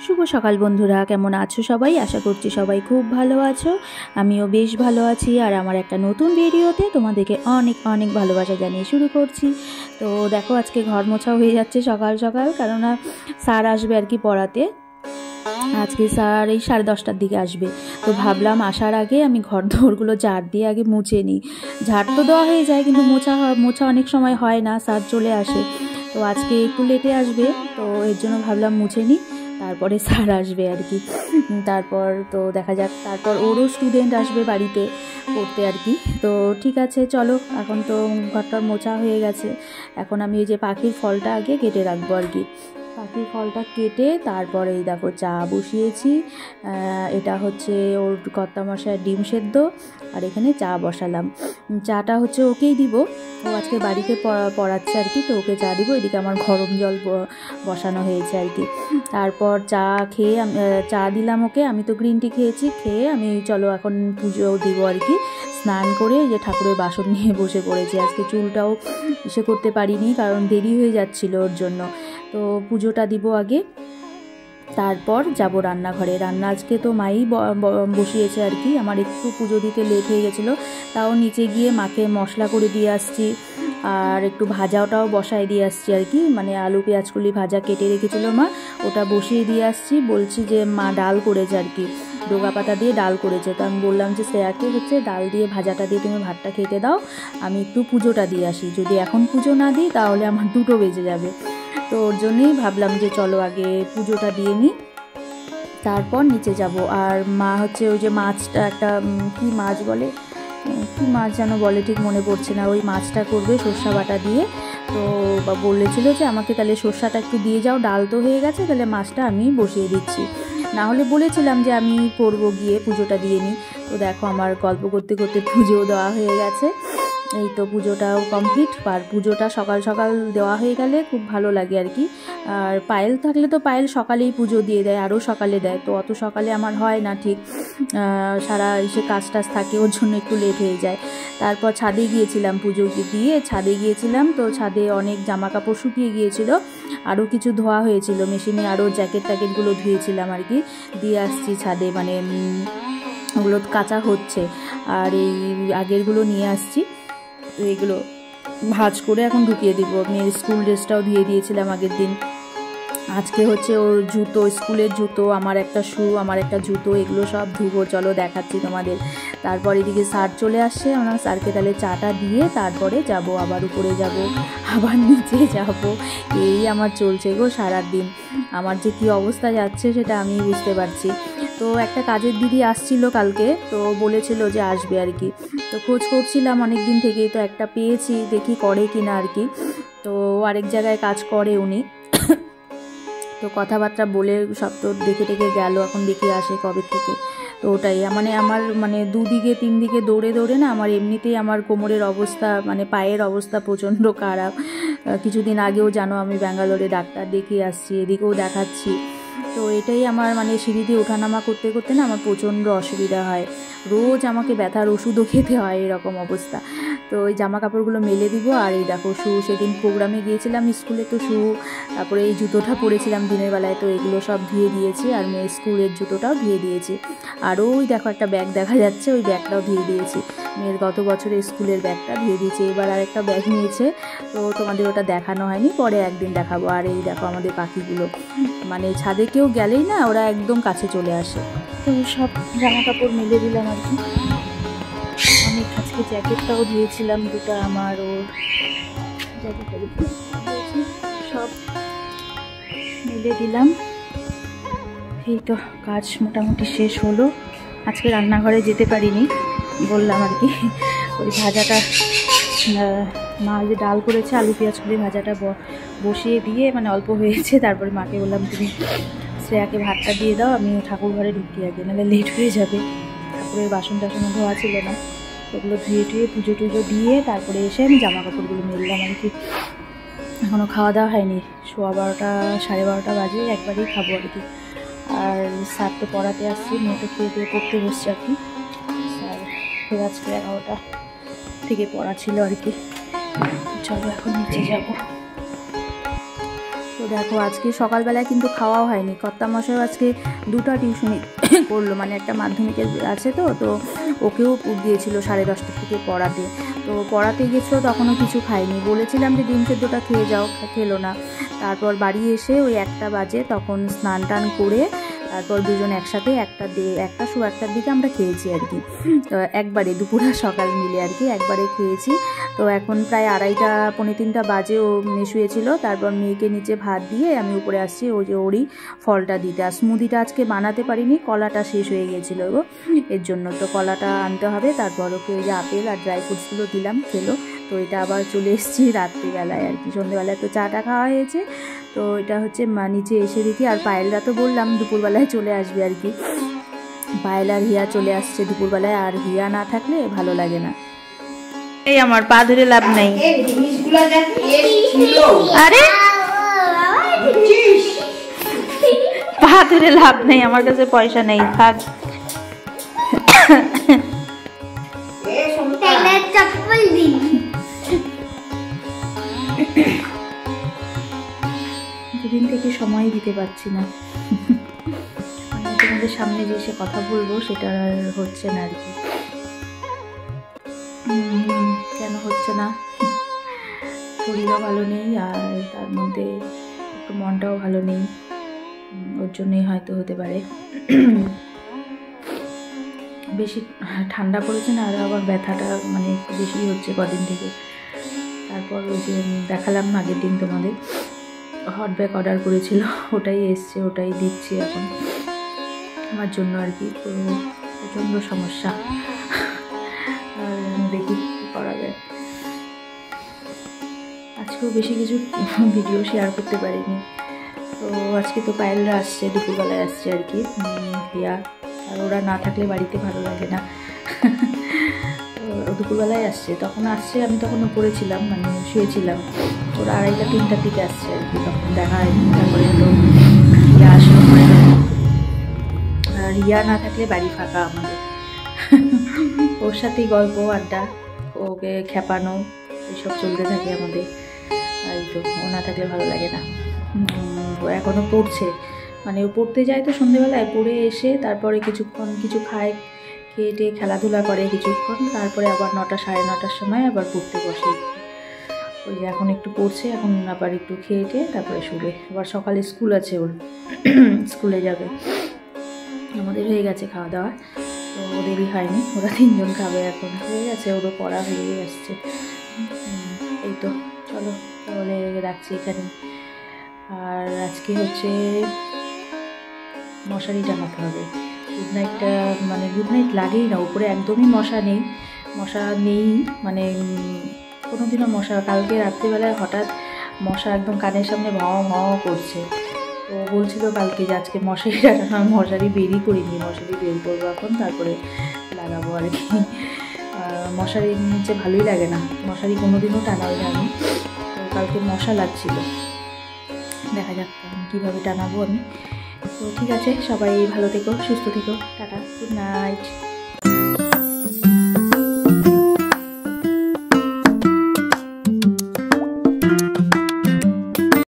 শুভ সকাল বন্ধুরা, কেমন আছো সবাই? আশা করছি সবাই খুব ভালো আছো। আমিও বেশ ভালো আছি। আর আমার একটা নতুন ভিডিওতে তোমাদেরকে অনেক অনেক ভালোবাসা জানিয়ে শুরু করছি। তো দেখো, আজকে ঘর মোছা হয়ে যাচ্ছে সকাল সকাল, কেননা স্যার আসবে আর কি পড়াতে। আজকে স্যার এই 10:30টার দিকে আসবে। তো ভাবলাম আসার আগে আমি ঘর দোরগুলো ঝাড় দিয়ে আগে মুছে নিই। ঝাড় তো দেওয়া হয়ে যায়, কিন্তু মোছা অনেক সময় হয় না, স্যার চলে আসে। তো আজকে একটু লেটে আসবে, তো এর জন্য ভাবলাম মুছে নিই, তারপরে স্যার আসবে আর কি। তারপর তো দেখা যাক, তারপর ওরও স্টুডেন্ট আসবে বাড়িতে পড়তে আর কি। তো ঠিক আছে, চলো, এখন তো ঘরটার মোছা হয়ে গেছে। এখন আমি এই যে পাখির ফলটা আগে কেটে রাখবো আর কি। পাখির ফলটা কেটে তারপরে এই দেখো চা বসিয়েছি। এটা হচ্ছে ওর কর্তামশায়ের ডিম সেদ্ধ, আর এখানে চা বসালাম। চাটা হচ্ছে ওকেই দিব, ও আজকে বাড়িতে পড়াচ্ছে আর কি, তো ওকে চা দিব। এদিকে আমার গরম জল বসানো হয়েছে আর কি। তারপর চা খেয়ে চা দিলাম ওকে, আমি তো গ্রিন টি খেয়েছি। খেয়ে আমি চলো এখন পুজো দিব আর কি। স্নান করে যে ঠাকুরের বাসন নিয়ে বসে পড়েছি। আজকে চুলটাও এসে করতে পারিনি, কারণ দেরি হয়ে যাচ্ছিল ওর জন্য। তো পুজোটা দিব আগে, তারপর যাব রান্নাঘরে। রান্না আজকে তো মাই বসিয়েছে আর কি। আমার একটু পুজো দিতে লেট হয়ে গেছিলো, তাও নিচে গিয়ে মাকে মশলা করে দিয়ে আসছি, আর একটু ভাজাটাও বসায় দিয়ে আসছি আর কি। মানে আলু পেঁয়াজকলি ভাজা কেটে রেখেছিলো মা, ওটা বসিয়ে দিয়ে আসছি। বলছি যে মা ডাল করেছে আর কি, ডোগা পাতা দিয়ে ডাল করেছে। তো আমি বললাম যে শ্রেয়াকে হচ্ছে ডাল দিয়ে ভাজাটা দিয়ে তুমি ভাতটা খেতে দাও, আমি একটু পুজোটা দিয়ে আসি। যদি এখন পুজো না দিই তাহলে আমার 2টো বেজে যাবে। তো ওর জন্যই ভাবলাম যে চলো আগে পুজোটা দিয়ে নিই, তারপর নিচে যাব। আর মা হচ্ছে ওই যে মাছটা, একটা কি মাছ বলে, কি মাছ যেন বলে, ঠিক মনে পড়ছে না, ওই মাছটা করবে সর্ষা বাটা দিয়ে। তো বলেছিল যে আমাকে তাহলে সর্ষাটা একটু দিয়ে যাও, ডাল তো হয়ে গেছে, তাহলে মাছটা আমি বসিয়ে দিচ্ছি। না হলে বলেছিলাম যে আমি করবো, গিয়ে পুজোটা দিয়ে নিই। তো দেখো, আমার গল্প করতে করতে পুজোও দেওয়া হয়ে গেছে। এই তো পুজোটাও কমপ্লিট। আর পুজোটা সকাল সকাল দেওয়া হয়ে গেলে খুব ভালো লাগে আর কি। আর পায়েল থাকলে তো পায়েল সকালেই পুজো দিয়ে দেয়, আরও সকালে দেয়। তো অত সকালে আমার হয় না ঠিক, সারা এসে কাজ টাজ থাকে, ওর জন্য একটু লেট হয়ে যায়। তারপর ছাদে গিয়েছিলাম, পুজো দিয়ে ছাদে গিয়েছিলাম। তো ছাদে অনেক জামা কাপড় শুকিয়ে গিয়েছিল, আরও কিছু ধোয়া হয়েছিল মেশিনে, আরও জ্যাকেট ট্যাকেটগুলো ধুয়েছিলাম আর কি। দিয়ে আসছি ছাদে, মানে ওগুলো কাঁচা হচ্ছে। আর এই আগেরগুলো নিয়ে আসছি, তো এগুলো ভাঁজ করে এখন ঢুকিয়ে দিব। মেয়ের স্কুল ড্রেসটাও ধুয়ে দিয়েছিলাম আগের দিন। আজকে হচ্ছে ওর জুতো, স্কুলের জুতো, আমার একটা শু, আমার একটা জুতো, এগুলো সব ধুবো। চলো দেখাচ্ছি তোমাদের। তারপর এদিকে স্যার চলে আসছে, আমরা স্যারকে তাহলে চাটা দিয়ে তারপরে যাব, আবার উপরে যাব, আবার নিচে যাব। এই আমার চলছে গো সারাদিন। আমার যে কী অবস্থা যাচ্ছে সেটা আমি বুঝতে পারছি। তো একটা কাজের দিদি আসছিল কালকে, তো বলেছিল যে আসবে আর কি। তো খোঁজ করছিলাম অনেক দিন থেকেই, তো একটা পেয়েছি, দেখি করে কিনা আর কি। তো আরেক জায়গায় কাজ করে উনি। তো কথাবার্তা বলে সব তো দেখে গেল, এখন দেখে আসে কবে থেকে। তো ওটাই মানে আমার মানে 2-3 দিকে দৌড়ে দৌড়ে না, আমার এমনিতেই আমার কোমরের অবস্থা, মানে পায়ের অবস্থা প্রচণ্ড খারাপ। কিছুদিন আগেও জানো আমি ব্যাঙ্গালোরে ডাক্তার দেখিয়ে আসছি, এদিকেও দেখাচ্ছি। তো এটাই আমার মানে সিঁড়ি দিয়ে ওঠানামা করতে করতে না আমার প্রচণ্ড অসুবিধা হয়। রোজ আমাকে ব্যথার ওষুধও খেতে হয়, এরকম অবস্থা। তো ওই জামা কাপড়গুলো মেলে দিব। আর এই দেখো শু, সেদিন প্রোগ্রামে গিয়েছিলাম স্কুলে, তো শু, তারপরে এই জুতোটা পরেছিলাম দিনের বেলায়, তো এগুলো সব ধুয়ে দিয়েছি। আর মেয়ের স্কুলের জুতোটাও ধুয়ে দিয়েছি। আর ওই দেখো একটা ব্যাগ দেখা যাচ্ছে, ওই ব্যাগটাও ধুয়ে দিয়েছি। মেয়ের গত বছরের স্কুলের ব্যাগটা ধুয়ে দিয়েছি। এবার আর একটা ব্যাগ নিয়েছে, তো তোমাদের ওটা দেখানো হয়নি, পরে একদিন দেখাবো। আর এই দেখো আমাদের পাখিগুলো, মানে ছাদে কেউ গেলেই না ওরা একদম কাছে চলে আসে। তো সব জামা কাপড় মেলে দিলাম আর কি। অনেক আজকে জ্যাকেটটাও দিয়েছিলাম, দুটো আমার, ওর জ্যাকেটটা সব মেলে দিলাম। এই তো কাজ মোটামুটি শেষ হলো। আজকে রান্নাঘরে যেতে পারিনি, বললাম আর কি। ওই ভাজাটা, মা যে ডাল করেছে আলু পেঁয়াজ করে ভাজাটা বসিয়ে দিয়ে, মানে অল্প হয়েছে, তারপরে মাকে বললাম তুমি শ্রেয়াকে ভাতটা দিয়ে দাও, আমি ঠাকুর ঘরে ঢুকি আগে, নাহলে লেট হয়ে যাবে। ঠাকুরের বাসন টাসনও ধোয়া ছিল না, ওগুলো ধুয়ে টুয়ে পুজো টুজো দিয়ে তারপরে এসে আমি জামা কাপড়গুলো মেললাম আর কি। এখনও খাওয়া দাওয়া হয়নি, 12:15 12:30 বাজে, একবারেই খাবো আর কি। আর স্যার তো পড়াতে আসছি, মেয়েকে খেয়ে দিয়ে পড়তে বসছে আর কি। স্যার ফের আজকে 11টা থেকে পড়া ছিল আর কি। চলো এখন নিচে যাব। তো দেখো আজকে সকালবেলায় কিন্তু খাওয়াও হয়নি, কর্তামশাইও আজকে 2টা টিউশনি করলো, মানে একটা মাধ্যমিকের আছে তো ওকেও দিয়েছিল 10:30 থেকে পড়াতে। তো পড়াতে গেছিলো তখনও কিছু খাইনি, বলেছিলাম যে ডিম সেদ্ধটা খেয়ে যাও, খেলো না। তারপর বাড়ি এসে ওই 1টা বাজে, তখন স্নান টান করে তারপর দুজন একসাথে 1টার দিকে আমরা খেয়েছি আর কি, একবারে দুপুর আর সকাল মিলে আর কি একবারে খেয়েছি। তো এখন প্রায় 2:30 পৌনে 3টা বাজে ও শুয়েছিল। তারপর মেয়েকে নিচে ভাত দিয়ে আমি উপরে আসছি ওই যে ওরই ফলটা দিতে। আর স্মুদিটা আজকে বানাতে পারিনি, কলাটা শেষ হয়ে গিয়েছিল গো, এর জন্য তো কলাটা আনতে হবে। তারপর ওকে ওই যে আপেল আর ড্রাই ফ্রুটসগুলো দিলাম, খেলো। তো এটা আবার চলে এসেছি রাত্রিবেলায় আর কি, সন্ধ্যেবেলায় তো চাটা খাওয়া হয়েছে। তো এটা হচ্ছে নিচে এসে দেখি, আর পায়েলরা তো বললাম দুপুরবেলায় চলে আসবে আর কি, পায়েল আর হিয়া চলে আসছে দুপুরবেলায়, আর হিয়া না থাকলে ভালো লাগে না। এই আমার পা ধরে লাভ নাই, আরে পা ধরে লাভ নেই, আমার কাছে পয়সা নেই, থাক। দুদিন থেকে সময় দিতে পারছি না, তোমাদের সামনে যে এসে কথা বলবো সেটা হচ্ছে না আর কি। কেন হচ্ছে না, শরীরও ভালো নেই আর তার মধ্যে একটু মনটাও ভালো নেই, ওর জন্যই হয়তো হতে পারে। বেশি ঠান্ডা পড়েছে না, আর আবার ব্যথাটা মানে একটু বেশি হচ্ছে কদিন থেকে। তারপর ওই যে দেখালাম আগের দিন তোমাদের, হট ব্যাগ অর্ডার করেছিল, ওটাই এসছে, ওটাই দিচ্ছি এখন আমার জন্য আর কি। তো প্রচণ্ড সমস্যা, আর দেখি কী করা যায়। আজকেও বেশি কিছু ভিডিও শেয়ার করতে পারিনি। তো আজকে তো পায়েলরা আসছে, দুপুরবেলায় আসছে আর কি, হিয়া, আর ওরা না থাকলে বাড়িতে ভালো লাগে না। তো দুপুরবেলায় আসছে, তখন আসছে আমি তখন উপরে ছিলাম, মানে শুয়েছিলাম। ওরা 2:30 3টার দিকে আসছে আর কি, তখন দেখা হয়নি। তারপরে হলো হিয়া আসলো, আর হিয়া না থাকলে বাড়ি ফাঁকা আমাদের। ওর সাথেই গল্প আড্ডা, ওকে খেপানো, এইসব চলতে থাকে আমাদের। আর তো ও না থাকলে ভালো লাগে না। ও এখনও পড়ছে, মানে ও পড়তে যায় তো সন্ধ্যেবেলায়, পড়ে এসে তারপরে কিছুক্ষণ কিছু খায়, খেয়ে টেয়ে খেলাধুলা করে কিছুক্ষণ, তারপরে আবার 9টা 9:30টার সময় আবার পড়তে বসে। ওই যে এখন একটু পড়ছে, এখন আবার একটু খেয়ে টেয়ে তারপরে শুবে। আবার সকালে স্কুল আছে ওর, স্কুলে যাবে। আমাদের হয়ে গেছে খাওয়া দাওয়া, তো দেরি হয়নি, ওরা 3জন খাবে, এখন হয়ে গেছে, ওরও পড়া হয়ে আসছে। এই তো চলো তাহলে রাখছি এখানে। আর আজকে হচ্ছে মশারি টাঙাতে হবে, গুড নাইটটা, মানে গুড নাইট লাগেই না, উপরে একদমই মশা নেই, মানে কোনোদিনও মশা, কালকে রাত্রিবেলায় হঠাৎ মশা একদম কানের সামনে ভাও ভাও করছে। তো বলছিল কালকে যে আজকে মশারি টাঙানো, মশারি বেরই করিনি, মশারি বের করবো এখন, তারপরে লাগাবো আর কি। মশারির নিচে ভালোই লাগে না, মশারি কোনোদিনও টানাই না আমি। তো কালকে মশা লাগছিল, দেখা যাক কীভাবে টানাবো আমি। তো ঠিক আছে, সবাই ভালো থেকো, সুস্থ থেকো, টাটা, গুড নাইট।